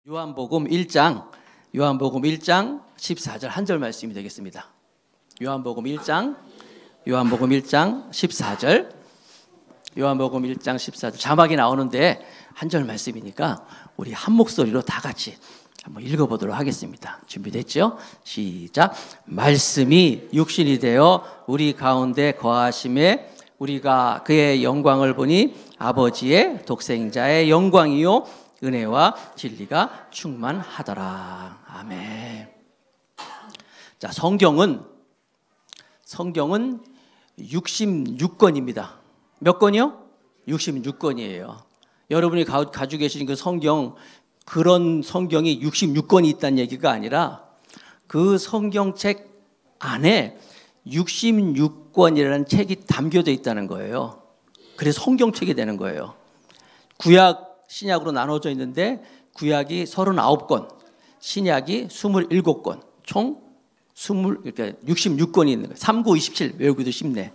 요한복음 1장 14절 한 절 말씀이 되겠습니다. 요한복음 1장 14절 자막이 나오는데 한 절 말씀이니까 우리 한 목소리로 다 같이 한번 읽어보도록 하겠습니다. 준비됐죠? 시작. 말씀이 육신이 되어 우리 가운데 거하심에 우리가 그의 영광을 보니 아버지의 독생자의 영광이요 은혜와 진리가 충만하더라. 아멘. 자, 성경은 66권입니다. 몇 권이요? 66권이에요. 여러분이 가지고 계신 그 성경, 그런 성경이 66권이 있다는 얘기가 아니라 그 성경책 안에 66권이라는 책이 담겨져 있다는 거예요. 그래서 성경책이 되는 거예요. 구약 신약으로 나눠져 있는데 구약이 39권, 신약이 27권, 총 66권이 있는 거예요. 39, 27 외우기도 쉽네.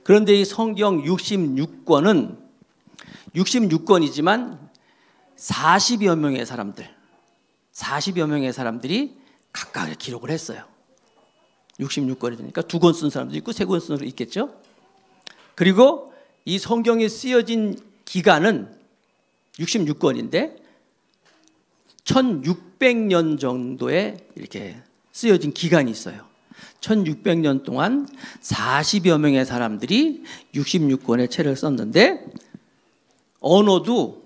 그런데 이 성경 66권은 66권이지만 40여 명의 사람들이 각각의 기록을 했어요. 66권이니까 2권 쓴 사람도 있고 3권 쓴 사람도 있겠죠. 그리고 이 성경이 쓰여진 기간은 66권인데 1600년 정도에 이렇게 쓰여진 기간이 있어요. 1600년 동안 40여 명의 사람들이 66권의 책을 썼는데 언어도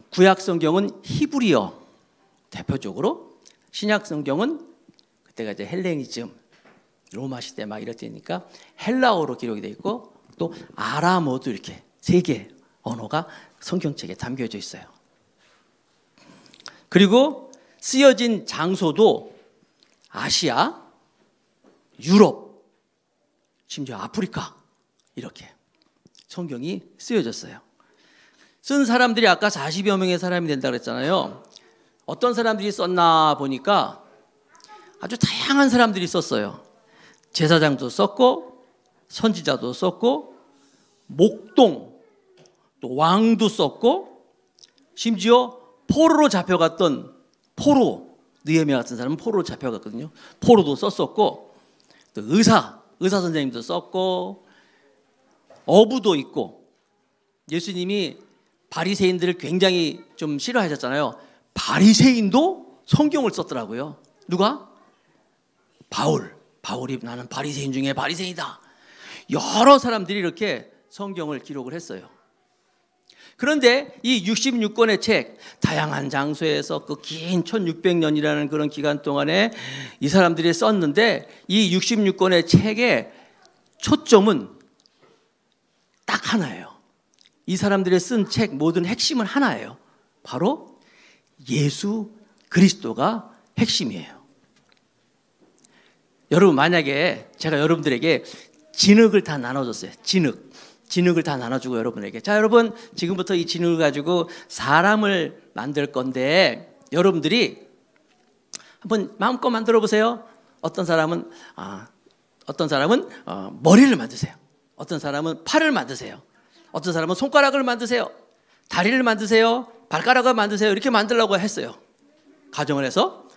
구약 성경은 히브리어 대표적으로, 신약 성경은 그때가 이제 헬레니즘 로마 시대 막 이럴 때니까 헬라어로 기록이 되어 있고 또 아람어도 이렇게 3개 언어가 성경책에 담겨져 있어요. 그리고 쓰여진 장소도 아시아, 유럽, 심지어 아프리카 이렇게 성경이 쓰여졌어요. 쓴 사람들이 아까 40여 명의 사람이 된다고 그랬잖아요. 어떤 사람들이 썼나 보니까 아주 다양한 사람들이 썼어요. 제사장도 썼고 선지자도 썼고 목동 또 왕도 썼고 심지어 포로로 잡혀갔던 느헤미야 같은 사람은 포로로 잡혀갔거든요. 포로도 썼었고 또 의사 선생님도 썼고 어부도 있고, 예수님이 바리새인들을 굉장히 좀 싫어하셨잖아요. 바리새인도 성경을 썼더라고요. 누가? 바울이 나는 바리새인 중에 바리새인이다. 여러 사람들이 이렇게 성경을 기록을 했어요. 그런데 이 66권의 책, 다양한 장소에서 그 긴 1600년이라는 그런 기간 동안에 이 사람들이 썼는데 이 66권의 책의 초점은 딱 하나예요. 이 사람들이 쓴 책 모든 핵심은 하나예요. 바로 예수 그리스도가 핵심이에요. 여러분, 만약에 제가 여러분들에게 진흙을 다 나눠줬어요. 진흙을 다 나눠주고 여러분에게, 자, 여러분 지금부터 이 진흙을 가지고 사람을 만들 건데 여러분들이 한번 마음껏 만들어 보세요. 어떤 사람은 머리를 만드세요. 어떤 사람은 팔을 만드세요. 어떤 사람은 손가락을 만드세요. 다리를 만드세요. 발가락을 만드세요. 이렇게 만들려고 했어요. 가정을 해서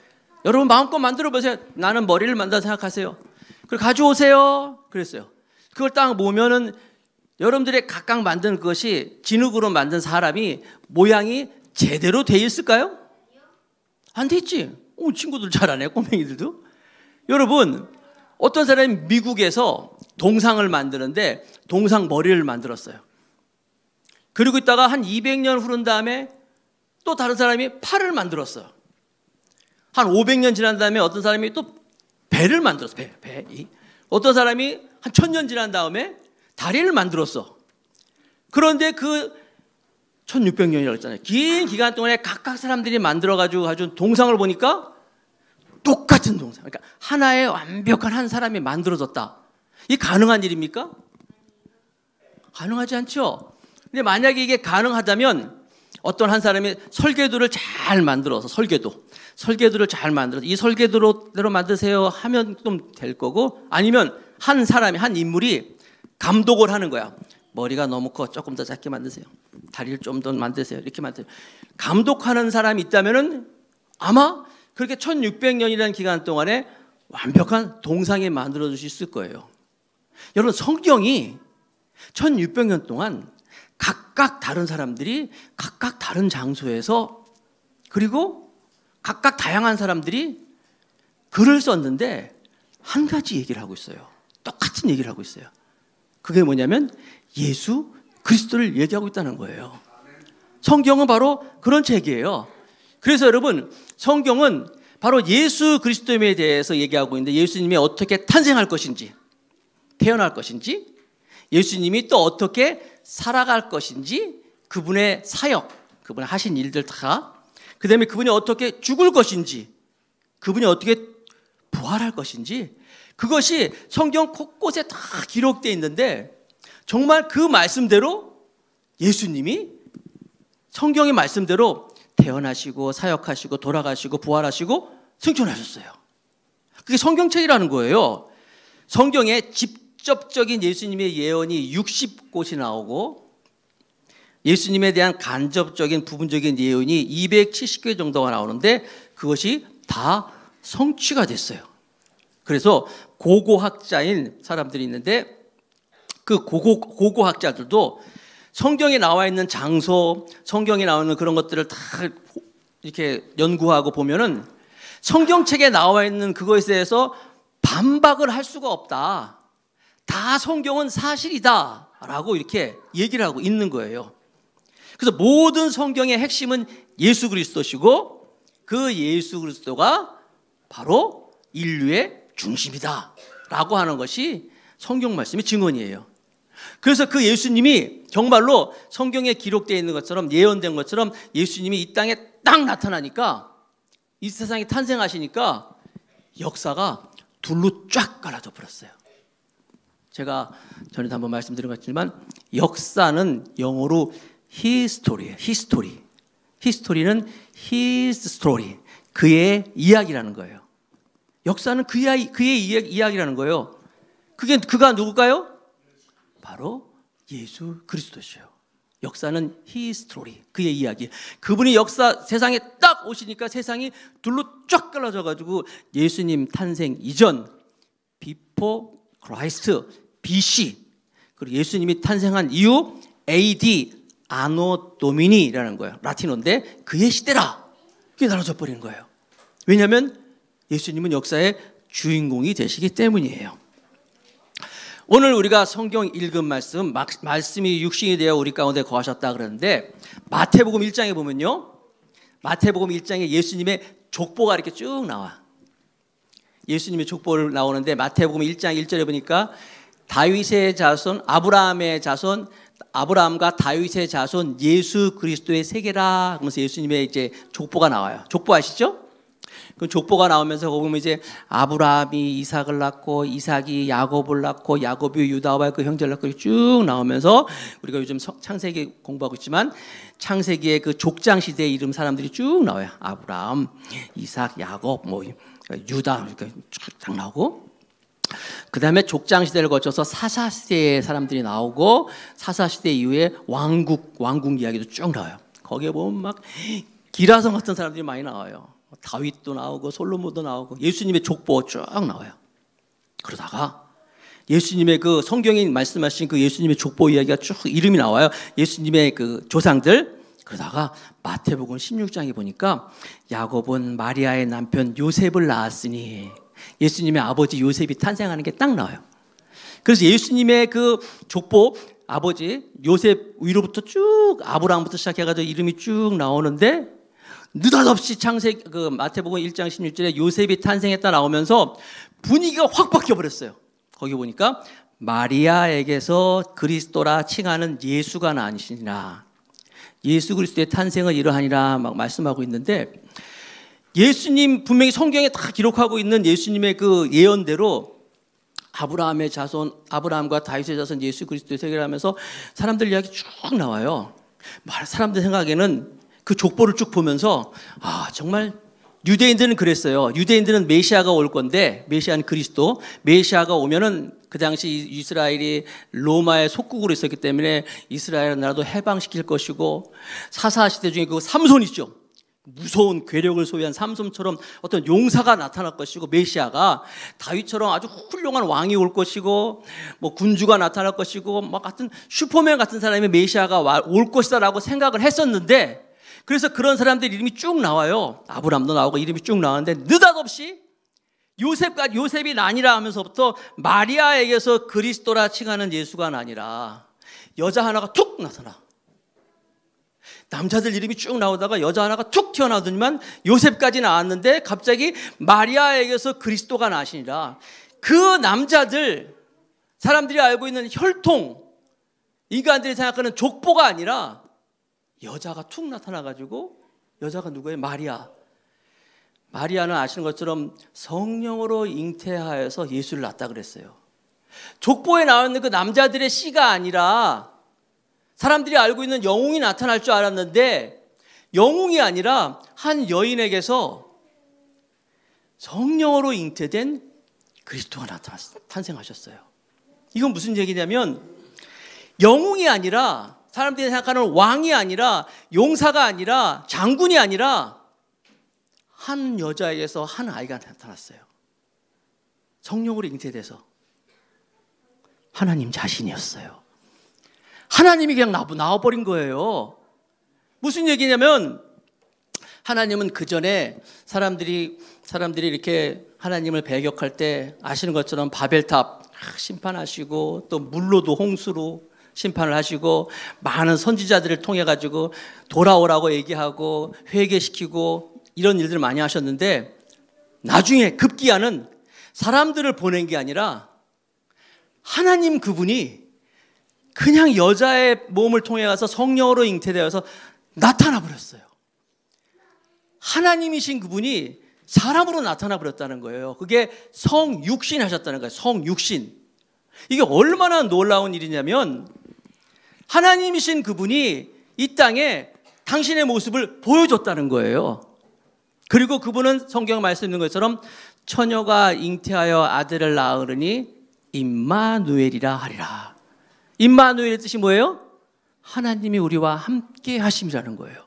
여러분 마음껏 만들어 보세요. 나는 머리를 만든다 생각하세요. 그걸 가져오세요. 그랬어요. 그걸 딱 모으면은 여러분들이 각각 만든 것이, 진흙으로 만든 사람이 모양이 제대로 돼 있을까요? 안 돼 있지. 친구들 잘하네, 꼬맹이들도. 여러분, 어떤 사람이 미국에서 동상을 만드는데 동상 머리를 만들었어요. 그리고 있다가 한 200년 흐른 다음에 또 다른 사람이 팔을 만들었어요. 한 500년 지난 다음에 어떤 사람이 또 배를 만들었어요. 배. 어떤 사람이 한 1000년 지난 다음에 다리를 만들었어. 그런데 그 1600년이라고 했잖아요. 긴 기간 동안에 각각 사람들이 만들어가지고 가진 동상을 보니까 똑같은 동상. 그러니까 하나의 완벽한 한 사람이 만들어졌다. 이게 가능한 일입니까? 가능하지 않죠. 근데 만약에 이게 가능하다면 어떤 한 사람이 설계도를 잘 만들어서 설계도를 잘 만들어서 이 설계도로 만드세요 하면 좀 될 거고, 아니면 한 인물이 감독을 하는 거야. 머리가 너무 커, 조금 더 작게 만드세요. 다리를 좀 더 만드세요. 이렇게 만드세요. 감독하는 사람이 있다면은 아마 그렇게 1600년이라는 기간 동안에 완벽한 동상이 만들어질 수 있을 거예요. 여러분, 성경이 1600년 동안 각각 다른 사람들이 각각 다른 장소에서 그리고 각각 다양한 사람들이 글을 썼는데 한 가지 얘기를 하고 있어요. 똑같은 얘기를 하고 있어요. 그게 뭐냐면 예수 그리스도를 얘기하고 있다는 거예요. 성경은 바로 그런 책이에요. 그래서 여러분, 성경은 바로 예수 그리스도에 대해서 얘기하고 있는데 예수님이 어떻게 탄생할 것인지, 태어날 것인지, 예수님이 또 어떻게 살아갈 것인지, 그분의 사역, 그분의 하신 일들 다, 그 다음에 그분이 어떻게 죽을 것인지, 그분이 어떻게 부활할 것인지, 그것이 성경 곳곳에 다 기록되어 있는데 정말 그 말씀대로 예수님이 성경의 말씀대로 태어나시고 사역하시고 돌아가시고 부활하시고 승천하셨어요. 그게 성경책이라는 거예요. 성경에 직접적인 예수님의 예언이 60곳이 나오고 예수님에 대한 간접적인 부분적인 예언이 270개 정도가 나오는데 그것이 다 성취가 됐어요. 그래서 고고학자인 사람들이 있는데 그 고고학자들도 성경에 나와 있는 장소, 성경에 나오는 그런 것들을 다 이렇게 연구하고 보면은 성경책에 나와 있는 그것에 대해서 반박을 할 수가 없다. 다 성경은 사실이다. 라고 이렇게 얘기를 하고 있는 거예요. 그래서 모든 성경의 핵심은 예수 그리스도시고 그 예수 그리스도가 바로 인류의 중심이다. 라고 하는 것이 성경 말씀의 증언이에요. 그래서 그 예수님이 정말로 성경에 기록되어 있는 것처럼 예언된 것처럼 예수님이 이 땅에 딱 나타나니까 이 세상에 탄생하시니까 역사가 둘로 쫙 갈라져 버렸어요. 제가 전에도 한번 말씀드린 것 같지만 역사는 영어로 history예요. history. history는 his story. 그의 이야기라는 거예요. 역사는 그의 이야기라는 거예요. 그가 누굴까요? 바로 예수 그리스도시요. 역사는 his story. 그의 이야기. 그분이 세상에 딱 오시니까 세상이 둘로 쫙 갈라져 가지고 예수님 탄생 이전 before Christ BC 그리고 예수님이 탄생한 이후 AD 아노 도미니라는 거예요. 라틴어인데 그의 시대라. 그게 나눠져 버리는 거예요. 왜냐하면 예수님은 역사의 주인공이 되시기 때문이에요. 오늘 우리가 성경 읽은 말씀이 육신이 되어 우리 가운데 거하셨다 그러는데 마태복음 1장에 보면요. 마태복음 1장에 예수님의 족보가 이렇게 쭉 나와. 예수님의 족보를 나오는데 마태복음 1장 1절에 보니까 다윗의 자손, 아브라함의 자손, 아브라함과 다윗의 자손 예수 그리스도의 세계라 하면서 예수님의 이제 족보가 나와요. 족보 아시죠? 그 족보가 나오면서 거기 보면 이제 아브라함이 이삭을 낳고 이삭이 야곱을 낳고 야곱이 유다와 그 형제를 낳고 쭉 나오면서 우리가 요즘 창세기 공부하고 있지만 창세기의 그 족장 시대의 이름 사람들이 쭉 나와요. 아브라함, 이삭, 야곱, 뭐 유다 이렇게 쭉 나오고 그 다음에 족장 시대를 거쳐서 사사 시대의 사람들이 나오고 사사 시대 이후에 왕국 이야기도 쭉 나와요. 거기에 보면 막 기라성 같은 사람들이 많이 나와요. 다윗도 나오고 솔로몬도 나오고 예수님의 족보 쭉 나와요. 그러다가 예수님의 그 성경에 말씀하신 그 예수님의 족보 이야기가 쭉 이름이 나와요. 예수님의 그 조상들. 그러다가 마태복음 16장에 보니까 야곱은 마리아의 남편 요셉을 낳았으니 예수님의 아버지 요셉이 탄생하는 게 딱 나와요. 그래서 예수님의 그 족보 아버지 요셉 위로부터 쭉 아브라함부터 시작해가지고 이름이 쭉 나오는데 느닷없이 그 마태복음 1장 16절에 요셉이 탄생했다 나오면서 분위기가 확 바뀌어버렸어요. 거기 보니까 마리아에게서 그리스도라 칭하는 예수가 나시니라. 예수 그리스도의 탄생은 이러하니라 막 말씀하고 있는데 예수님 분명히 성경에 다 기록하고 있는 예수님의 그 예언대로 아브라함의 자손, 아브라함과 다윗의 자손 예수 그리스도의 세계라면서 사람들 이야기 쭉 나와요. 사람들 생각에는 그 족보를 쭉 보면서 아 정말 유대인들은 그랬어요. 유대인들은 메시아가 올 건데, 메시아는 그리스도, 메시아가 오면은 그 당시 이스라엘이 로마의 속국으로 있었기 때문에 이스라엘 나라도 해방시킬 것이고, 사사시대 중에 그 삼손이죠. 무서운 괴력을 소유한 삼손처럼 어떤 용사가 나타날 것이고, 메시아가 다윗처럼 아주 훌륭한 왕이 올 것이고, 뭐 군주가 나타날 것이고, 막 같은 슈퍼맨 같은 사람이 메시아가 올 것이다라고 생각을 했었는데, 그래서 그런 사람들 이름이 쭉 나와요. 아브람도 나오고 이름이 쭉 나오는데, 느닷없이 요셉이 나니라 하면서부터 마리아에게서 그리스도라 칭하는 예수가 나니라, 여자 하나가 툭 나타나. 남자들 이름이 쭉 나오다가 여자 하나가 툭 튀어나오더니만 요셉까지 나왔는데 갑자기 마리아에게서 그리스도가 나시니라. 그 남자들, 사람들이 알고 있는 혈통, 인간들이 생각하는 족보가 아니라 여자가 툭 나타나가지고, 여자가 누구예요? 마리아. 마리아는 아시는 것처럼 성령으로 잉태하여서 예수를 낳았다 그랬어요. 족보에 나와 있는 그 남자들의 씨가 아니라 사람들이 알고 있는 영웅이 나타날 줄 알았는데, 영웅이 아니라 한 여인에게서 성령으로 잉태된 그리스도가 탄생하셨어요. 이건 무슨 얘기냐면, 영웅이 아니라, 사람들이 생각하는 왕이 아니라, 용사가 아니라, 장군이 아니라 한 여자에게서 한 아이가 나타났어요. 성령으로 잉태돼서 하나님 자신이었어요. 하나님이 그냥 나와버린 거예요. 무슨 얘기냐면, 하나님은 그 전에 사람들이 이렇게 하나님을 배격할 때 아시는 것처럼 바벨탑 심판하시고, 또 물로도 홍수로 심판을 하시고, 많은 선지자들을 통해 가지고 돌아오라고 얘기하고 회개시키고 이런 일들을 많이 하셨는데, 나중에 급기야는 사람들을 보낸 게 아니라 하나님 그분이 그냥 여자의 몸을 통해 가서 성령으로 잉태되어서 나타나 버렸어요. 하나님이신 그분이 사람으로 나타나 버렸다는 거예요. 그게 성육신 하셨다는 거예요. 성육신. 이게 얼마나 놀라운 일이냐면, 하나님이신 그분이 이 땅에 당신의 모습을 보여줬다는 거예요. 그리고 그분은 성경 말씀 있는 것처럼 처녀가 잉태하여 아들을 낳으리니 임마누엘이라 하리라. 임마누엘의 뜻이 뭐예요? 하나님이 우리와 함께 하심이라는 거예요.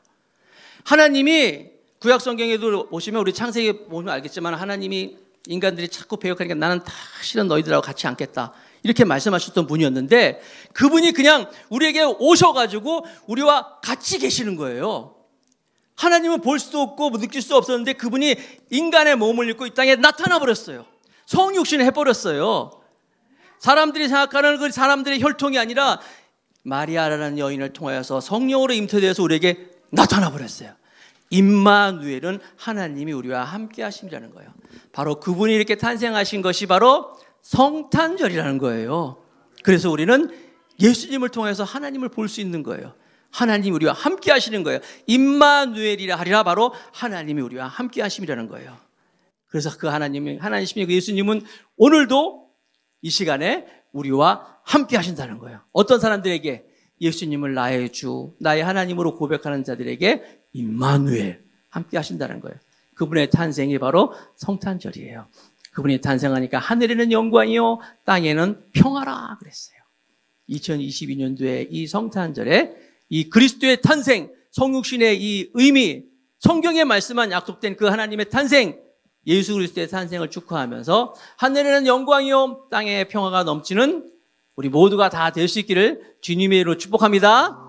하나님이 구약 성경에도 보시면, 우리 창세기 보면 알겠지만, 하나님이 인간들이 자꾸 배역하니까 나는 다시는 너희들하고 같이 않겠다, 이렇게 말씀하셨던 분이었는데, 그분이 그냥 우리에게 오셔가지고 우리와 같이 계시는 거예요. 하나님은 볼 수도 없고 느낄 수 없었는데 그분이 인간의 몸을 입고 이 땅에 나타나 버렸어요. 성육신을 해버렸어요. 사람들이 생각하는 그 사람들의 혈통이 아니라 마리아라는 여인을 통하여서 성령으로 잉태되어서 우리에게 나타나 버렸어요. 임마누엘은 하나님이 우리와 함께 하심이라는 거예요. 바로 그분이 이렇게 탄생하신 것이 바로 성탄절이라는 거예요. 그래서 우리는 예수님을 통해서 하나님을 볼 수 있는 거예요. 하나님이 우리와 함께 하시는 거예요. 임마누엘이라 하리라, 바로 하나님이 우리와 함께 하심이라는 거예요. 그래서 그 하나님이신 그 예수님은 오늘도 이 시간에 우리와 함께 하신다는 거예요. 어떤 사람들에게? 예수님을 나의 주, 나의 하나님으로 고백하는 자들에게 임마누엘, 함께 하신다는 거예요. 그분의 탄생이 바로 성탄절이에요. 그분이 탄생하니까 하늘에는 영광이요 땅에는 평화라 그랬어요. 2022년도에 이 성탄절에 이 그리스도의 탄생, 성육신의 이 의미, 성경에 말씀한 약속된 그 하나님의 탄생, 예수 그리스도의 탄생을 축하하면서 하늘에는 영광이요 땅에 평화가 넘치는 우리 모두가 다 될 수 있기를 주님의 이름으로 축복합니다.